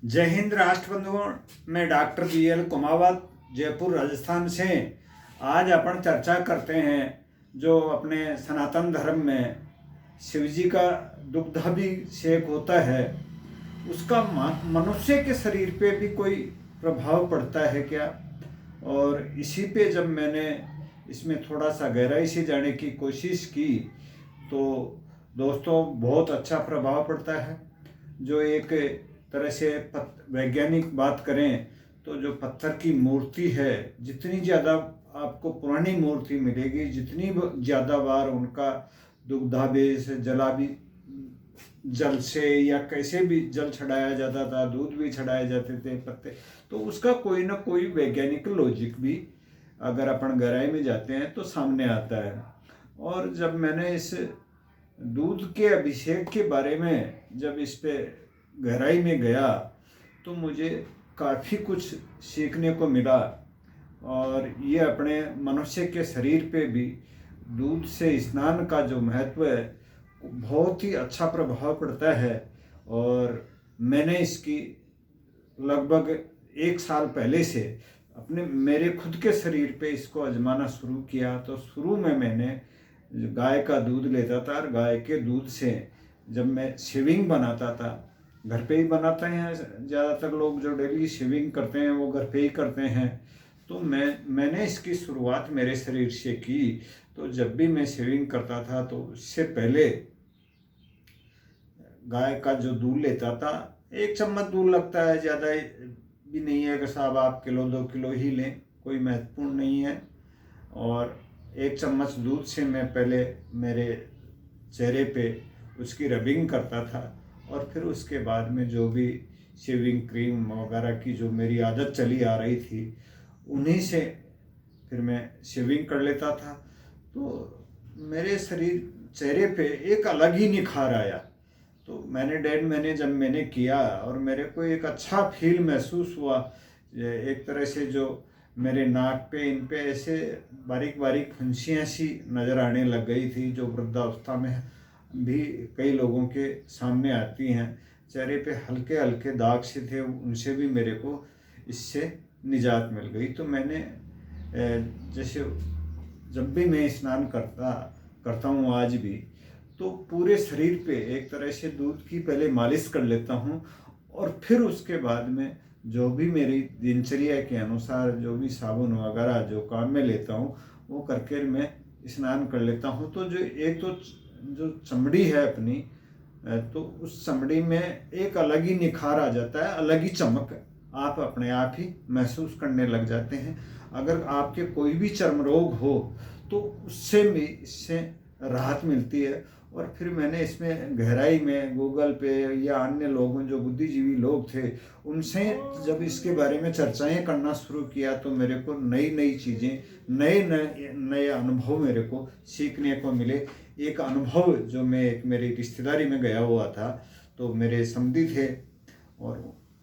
जय हिंद राष्ट्रबंधुओं। मैं doctor BL Kumawat Jaipur Rajasthan से। आज अपन चर्चा करते हैं जो अपने सनातन धर्म में शिव जी का दुग्धाभिषेक होता है, उसका मनुष्य के शरीर पे भी कोई प्रभाव पड़ता है क्या। और इसी पे जब मैंने इसमें थोड़ा सा गहराई से जाने की कोशिश की तो दोस्तों बहुत अच्छा प्रभाव पड़ता है। जो एक तरह से वैज्ञानिक बात करें तो जो पत्थर की मूर्ति है, जितनी ज़्यादा आपको पुरानी मूर्ति मिलेगी, जितनी ज़्यादा बार उनका दुग्धाभिष जल से या कैसे भी जल चढ़ाया जाता था, दूध भी चढ़ाए जाते थे पत्ते, तो उसका कोई ना कोई वैज्ञानिक लॉजिक भी अगर अपन गहराई में जाते हैं तो सामने आता है। और जब मैंने इस दूध के अभिषेक के बारे में जब इस पे गहराई में गया तो मुझे काफ़ी कुछ सीखने को मिला। और ये अपने मनुष्य के शरीर पे भी दूध से स्नान का जो महत्व है बहुत ही अच्छा प्रभाव पड़ता है। और मैंने इसकी लगभग 1 साल पहले से अपने मेरे खुद के शरीर पे इसको आजमाना शुरू किया। तो शुरू में मैंने गाय का दूध लेता था और गाय के दूध से जब मैं शेविंग बनाता था, घर पे ही बनाते हैं ज़्यादातर लोग, जो डेली शेविंग करते हैं वो घर पे ही करते हैं, तो मैंने इसकी शुरुआत मेरे शरीर से की। तो जब भी मैं शेविंग करता था तो उससे पहले गाय का जो दूध लेता था, 1 चम्मच दूध लगता है, ज़्यादा भी नहीं है कि साहब आप किलो 2 किलो ही लें, कोई महत्वपूर्ण नहीं है। और 1 चम्मच दूध से मैं पहले मेरे चेहरे पे उसकी रबिंग करता था और फिर उसके बाद में जो भी शेविंग क्रीम वगैरह की जो मेरी आदत चली आ रही थी उन्हीं से फिर मैं शेविंग कर लेता था। तो मेरे चेहरे पे एक अलग ही निखार आया। तो मैंने 1.5 महीने जब मैंने किया और मेरे को एक अच्छा फील महसूस हुआ। एक तरह से जो मेरे नाक पे इन पे ऐसे बारीक बारीक फुंसियाँ सी नज़र आने लग गई थी, जो वृद्धावस्था में भी कई लोगों के सामने आती हैं। चेहरे पे हल्के हल्के दाग से थे, उनसे भी मेरे को इससे निजात मिल गई। तो मैंने जैसे जब भी मैं स्नान करता हूँ आज भी, तो पूरे शरीर पे एक तरह से दूध की पहले मालिश कर लेता हूँ और फिर उसके बाद में जो भी मेरी दिनचर्या के अनुसार जो भी साबुन वगैरह जो काम में लेता हूँ वो करके मैं स्नान कर लेता हूँ। तो जो एक तो जो चमड़ी है अपनी, तो उस चमड़ी में एक अलग ही निखार आ जाता है, अलग ही चमक आप अपने आप ही महसूस करने लग जाते हैं। अगर आपके कोई भी चर्म रोग हो तो उससे भी इससे राहत मिलती है। और फिर मैंने इसमें गहराई में गूगल पे या अन्य लोगों जो बुद्धिजीवी लोग थे उनसे जब इसके बारे में चर्चाएं करना शुरू किया तो मेरे को नई नई चीज़ें, नए नए नए अनुभव मेरे को सीखने को मिले। एक अनुभव जो मैं एक मेरी रिश्तेदारी में गया हुआ था, तो मेरे समधी थे और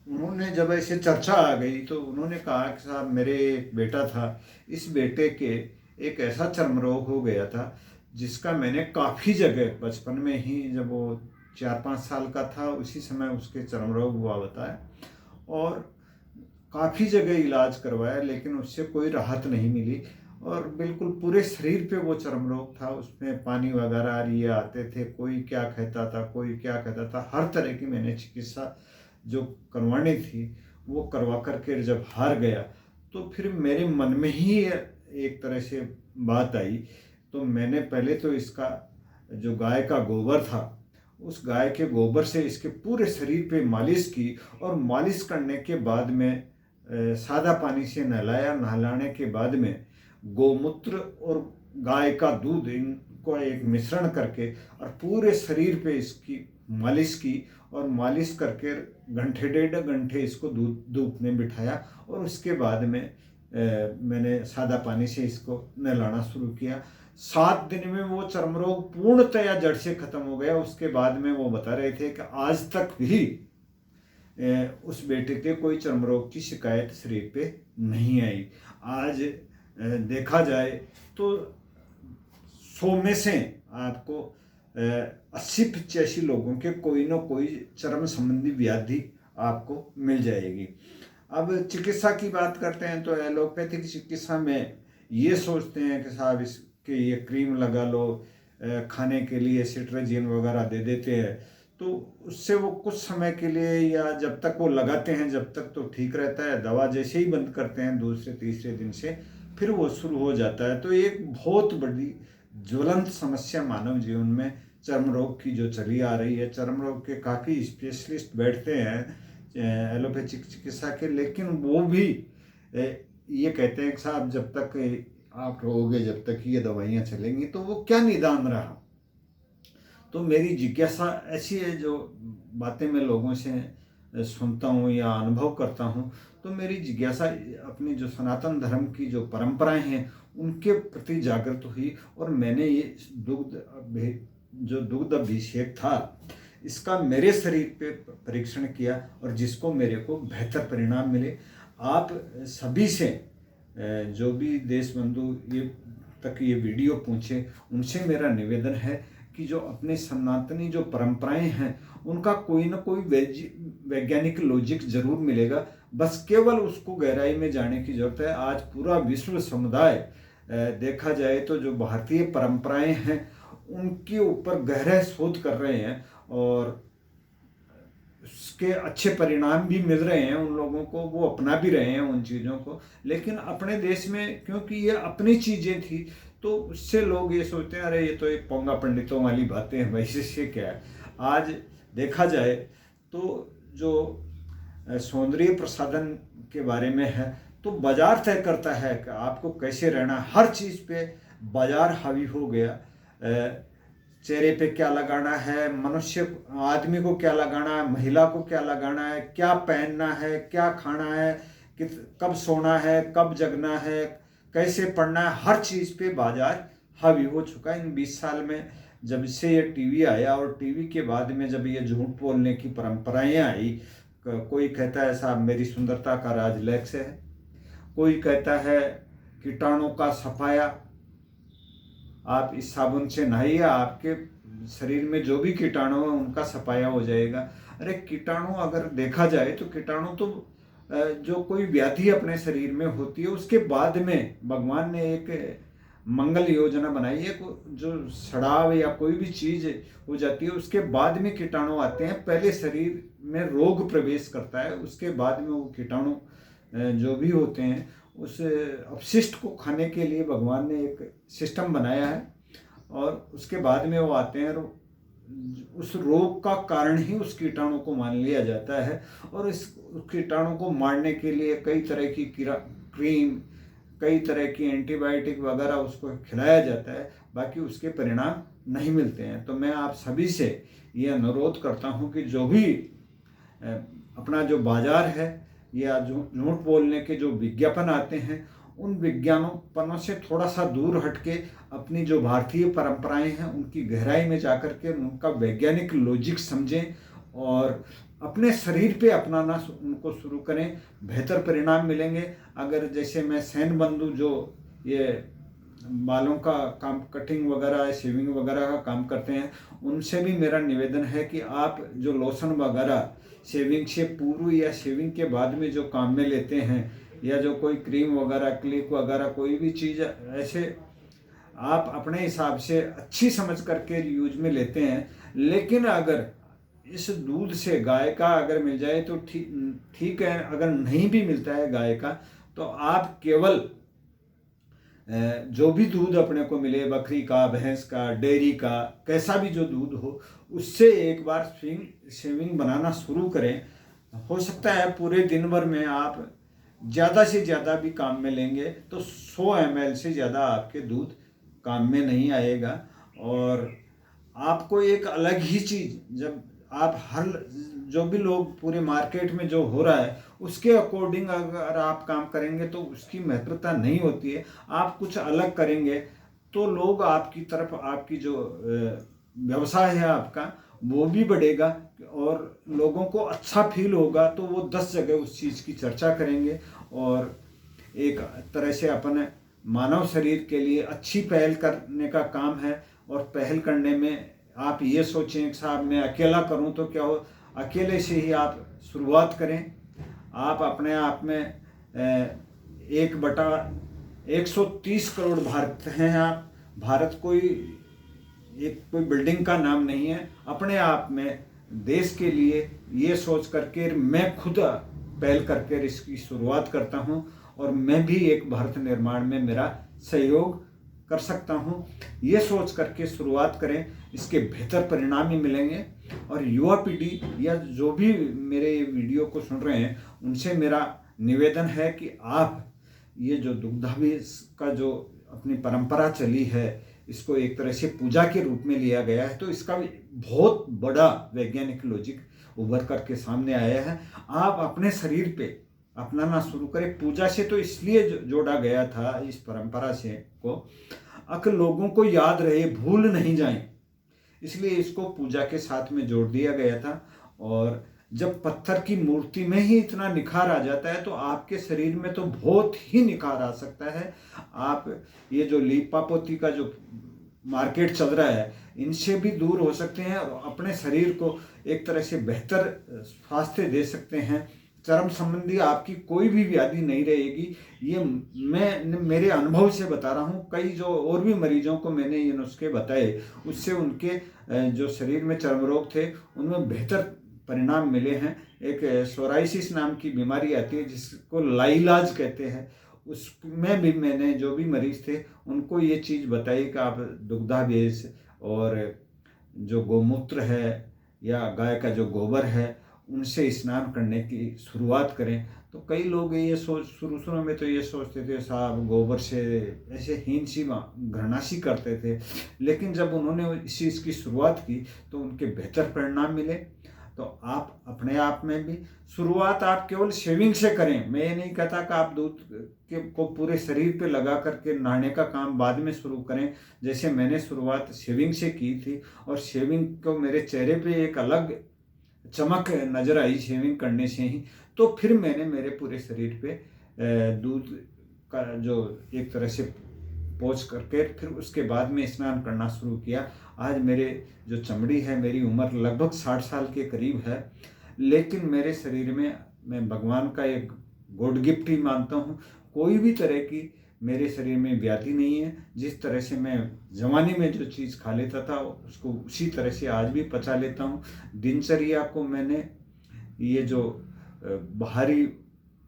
उन्होंने जब ऐसे चर्चा आ गई तो उन्होंने कहा कि साहब मेरे एक बेटा था, इस बेटे के एक ऐसा चर्म रोग हो गया था जिसका मैंने काफ़ी जगह बचपन में ही, जब वो 4-5 साल का था उसी समय उसके चर्म रोग हुआ बताया और काफ़ी जगह इलाज करवाया लेकिन उससे कोई राहत नहीं मिली। और बिल्कुल पूरे शरीर पे वो चर्म रोग था, उसमें पानी वगैरह ये आते थे, कोई क्या कहता था कोई क्या कहता था, हर तरह की मैंने चिकित्सा जो करवानी थी वो करवा करके जब हार गया तो फिर मेरे मन में ही एक तरह से बात आई। तो मैंने पहले तो इसका जो गाय का गोबर था उस गाय के गोबर से इसके पूरे शरीर पे मालिश की और मालिश करने के बाद में सादा पानी से नहलाया। नहलाने के बाद में गोमूत्र और गाय का दूध इनको एक मिश्रण करके और पूरे शरीर पे इसकी मालिश की और मालिश करके घंटे 1.5 घंटे इसको धूप में बिठाया और उसके बाद में मैंने सादा पानी से इसको नहलाना शुरू किया। 7 दिन में वो चर्म रोग पूर्णतया जड़ से खत्म हो गया। उसके बाद में वो बता रहे थे कि आज तक भी उस बेटे के कोई चर्म रोग की शिकायत शरीर पे नहीं आई। आज देखा जाए तो 100 में से आपको 80-85 लोगों के कोई ना कोई चर्म संबंधी व्याधि आपको मिल जाएगी। अब चिकित्सा की बात करते हैं तो एलोपैथिक चिकित्सा में ये सोचते हैं कि साहब इसके ये क्रीम लगा लो, खाने के लिए सिट्राजिन वगैरह दे देते हैं, तो उससे वो कुछ समय के लिए या जब तक वो लगाते हैं जब तक तो ठीक रहता है। दवा जैसे ही बंद करते हैं दूसरे तीसरे दिन से फिर वो शुरू हो जाता है। तो एक बहुत बड़ी ज्वलंत समस्या मानव जीवन में चर्म रोग की जो चली आ रही है। चर्म रोग के काफ़ी स्पेशलिस्ट बैठते हैं एलोपैथिक चिकित्सा के, लेकिन वो भी ये कहते हैं कि साहब जब तक आप रहोगे जब तक ये दवाइयाँ चलेंगी, तो वो क्या निदान रहा। तो मेरी जिज्ञासा ऐसी है, जो बातें मैं लोगों से सुनता हूँ या अनुभव करता हूँ, तो मेरी जिज्ञासा अपनी जो सनातन धर्म की जो परंपराएं हैं उनके प्रति जागृत हुई, और मैंने ये दुग्ध अभिषेक था इसका मेरे शरीर पे परीक्षण किया, और जिसको मेरे को बेहतर परिणाम मिले। आप सभी से जो भी देश बंधु ये तक ये वीडियो पहुँचे उनसे मेरा निवेदन है कि जो अपने सनातनी जो परंपराएं हैं उनका कोई ना कोई वैज्ञानिक लॉजिक जरूर मिलेगा, बस केवल उसको गहराई में जाने की जरूरत है। आज पूरा विश्व समुदाय देखा जाए तो जो भारतीय परंपराएं हैं उनके ऊपर गहरा शोध कर रहे हैं, और उसके अच्छे परिणाम भी मिल रहे हैं उन लोगों को, वो अपना भी रहे हैं उन चीज़ों को। लेकिन अपने देश में क्योंकि ये अपनी चीज़ें थी तो उससे लोग ये सोचते हैं अरे ये तो एक पोंगा पंडितों वाली बातें हैं, वैसे से क्या है। आज देखा जाए तो जो सौंदर्य प्रसाधन के बारे में है तो बाजार तय करता है कि आपको कैसे रहना। हर चीज़ पे बाजार हावी हो गया। चेहरे पे क्या लगाना है, मनुष्य आदमी को क्या लगाना है, महिला को क्या लगाना है, क्या पहनना है, क्या खाना है, कब सोना है, कब जगना है, कैसे पढ़ना है, हर चीज़ पे बाजार हावी हो चुका है। इन 20 साल में जब से ये टीवी आया और टीवी के बाद में जब ये झूठ बोलने की परंपराएं आई, कोई कहता है साहब मेरी सुंदरता का राज लैक्स है, कोई कहता है कीटाणु का सफाया, आप इस साबुन से नहाइए आपके शरीर में जो भी कीटाणु है उनका सफाया हो जाएगा। अरे कीटाणु अगर देखा जाए तो कीटाणु तो जो कोई व्याधि अपने शरीर में होती है उसके बाद में भगवान ने एक मंगल योजना बनाई है। जो सड़ाव या कोई भी चीज़ हो जाती है उसके बाद में कीटाणु आते हैं। पहले शरीर में रोग प्रवेश करता है, उसके बाद में वो कीटाणु जो भी होते हैं उस अपशिष्ट को खाने के लिए भगवान ने एक सिस्टम बनाया है, और उसके बाद में वो आते हैं। उस रोग का कारण ही उस कीटाणु को मान लिया जाता है, और इस कीटाणु को मारने के लिए कई तरह की क्रीम, कई तरह की एंटीबायोटिक वगैरह उसको खिलाया जाता है, बाकी उसके परिणाम नहीं मिलते हैं। तो मैं आप सभी से ये अनुरोध करता हूँ कि जो भी अपना जो बाजार है या जो झूठ बोलने के जो विज्ञापन आते हैं उन विज्ञापनों से थोड़ा सा दूर हटके अपनी जो भारतीय परंपराएं हैं उनकी गहराई में जाकर के उनका वैज्ञानिक लॉजिक समझें और अपने शरीर पे अपनाना उनको शुरू करें, बेहतर परिणाम मिलेंगे। अगर जैसे मैं सैन बंधु जो ये बालों का काम, कटिंग वगैरह, शेविंग वगैरह का काम करते हैं, उनसे भी मेरा निवेदन है कि आप जो लोशन वगैरह शेविंग से पूर्व या शेविंग के बाद में जो काम में लेते हैं, या जो कोई क्रीम वगैरह, क्लिक वगैरह, कोई भी चीज़ ऐसे आप अपने हिसाब से अच्छी समझ करके यूज में लेते हैं। लेकिन अगर इस दूध से गाय का अगर मिल जाए तो ठीक है, अगर नहीं भी मिलता है गाय का तो आप केवल जो भी दूध अपने को मिले, बकरी का, भैंस का, डेयरी का, कैसा भी जो दूध हो, उससे एक बार शेविंग बनाना शुरू करें। हो सकता है पूरे दिन भर में आप ज़्यादा से ज़्यादा भी काम में लेंगे तो 100 ml से ज़्यादा आपके दूध काम में नहीं आएगा। और आपको एक अलग ही चीज़, जब आप हर जो भी लोग पूरे मार्केट में जो हो रहा है उसके अकॉर्डिंग अगर आप काम करेंगे तो उसकी महत्वता नहीं होती है। आप कुछ अलग करेंगे तो लोग आपकी तरफ, आपकी जो व्यवसाय है आपका वो भी बढ़ेगा और लोगों को अच्छा फील होगा, तो वो 10 जगह उस चीज़ की चर्चा करेंगे और एक तरह से अपने मानव शरीर के लिए अच्छी पहल करने का काम है। और पहल करने में आप ये सोचें कि साहब मैं अकेला करूं तो क्या हो, अकेले से ही आप शुरुआत करें। आप अपने आप में 1/130 करोड़ भारत हैं। आप भारत कोई बिल्डिंग का नाम नहीं है। अपने आप में देश के लिए ये सोच करके मैं खुद पहल करके इसकी शुरुआत करता हूँ और मैं भी एक भारत निर्माण में मेरा सहयोग कर सकता हूँ। ये सोच करके शुरुआत करें, इसके बेहतर परिणाम ही मिलेंगे। और युवा पीढ़ी या जो भी मेरे वीडियो को सुन रहे हैं उनसे मेरा निवेदन है कि आप ये जो दुग्धाभ्यास का जो अपनी परंपरा चली है, इसको एक तरह से पूजा के रूप में लिया गया है, तो इसका बहुत बड़ा वैज्ञानिक लॉजिक उभर करके सामने आया है। आप अपने शरीर पे अपनाना शुरू करें। पूजा से तो इसलिए जोड़ा गया था इस परंपरा से को, अगर लोगों को याद रहे, भूल नहीं जाए, इसलिए इसको पूजा के साथ में जोड़ दिया गया था। और जब पत्थर की मूर्ति में ही इतना निखार आ जाता है तो आपके शरीर में तो बहुत ही निखार आ सकता है। आप ये जो लीपापोती का जो मार्केट चल रहा है, इनसे भी दूर हो सकते हैं और अपने शरीर को एक तरह से बेहतर स्वास्थ्य दे सकते हैं। चर्म संबंधी आपकी कोई भी व्याधि नहीं रहेगी। ये मैं मेरे अनुभव से बता रहा हूँ। कई जो और भी मरीजों को मैंने ये नुस्खे बताए, उससे उनके जो शरीर में चर्म रोग थे उनमें बेहतर परिणाम मिले हैं। एक सोराइसिस नाम की बीमारी आती है जिसको लाइलाज कहते हैं, उसमें भी मैंने जो भी मरीज थे उनको ये चीज़ बताई कि आप दुग्धाभ्यास और जो गौमूत्र है या गाय का जो गोबर है उनसे स्नान करने की शुरुआत करें। तो कई लोग ये शुरू में तो ये सोचते थे साहब गोबर से ऐसे हीन सी घृणा सी करते थे, लेकिन जब उन्होंने इस चीज़ की शुरुआत की तो उनके बेहतर परिणाम मिले। तो आप अपने आप में भी शुरुआत आप केवल शेविंग से करें। मैं ये नहीं कहता कि आप दूध को पूरे शरीर पे लगा करके नहाने का काम बाद में शुरू करें। जैसे मैंने शुरुआत शेविंग से की थी और शेविंग को मेरे चेहरे पे एक अलग चमक नजर आई शेविंग करने से ही, तो फिर मैंने मेरे पूरे शरीर पे दूध का जो एक तरह से पोंछ करके फिर उसके बाद में स्नान करना शुरू किया। आज मेरे जो चमड़ी है, मेरी उम्र लगभग 60 साल के करीब है, लेकिन मेरे शरीर में मैं भगवान का एक गॉड गिफ्ट ही मानता हूँ। कोई भी तरह की मेरे शरीर में व्याधि नहीं है। जिस तरह से मैं जवानी में जो चीज़ खा लेता था उसको उसी तरह से आज भी पचा लेता हूँ। दिनचर्या को मैंने ये जो बाहरी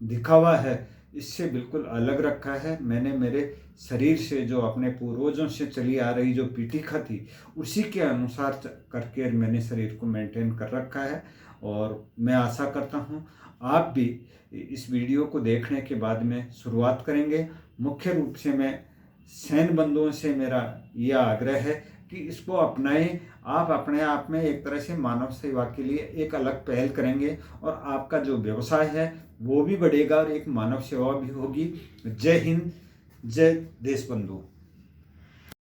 दिखावा है इससे बिल्कुल अलग रखा है। मैंने मेरे शरीर से जो अपने पूर्वजों से चली आ रही जो पीठिका थी उसी के अनुसार करके मैंने शरीर को मेंटेन कर रखा है। और मैं आशा करता हूँ आप भी इस वीडियो को देखने के बाद में शुरुआत करेंगे। मुख्य रूप से मैं सैन्य बंधुओं से मेरा यह आग्रह है कि इसको अपनाएं। आप अपने आप में एक तरह से मानव सेवा के लिए एक अलग पहल करेंगे और आपका जो व्यवसाय है वो भी बढ़ेगा और एक मानव सेवा भी होगी। जय हिंद, जय देश बंधु।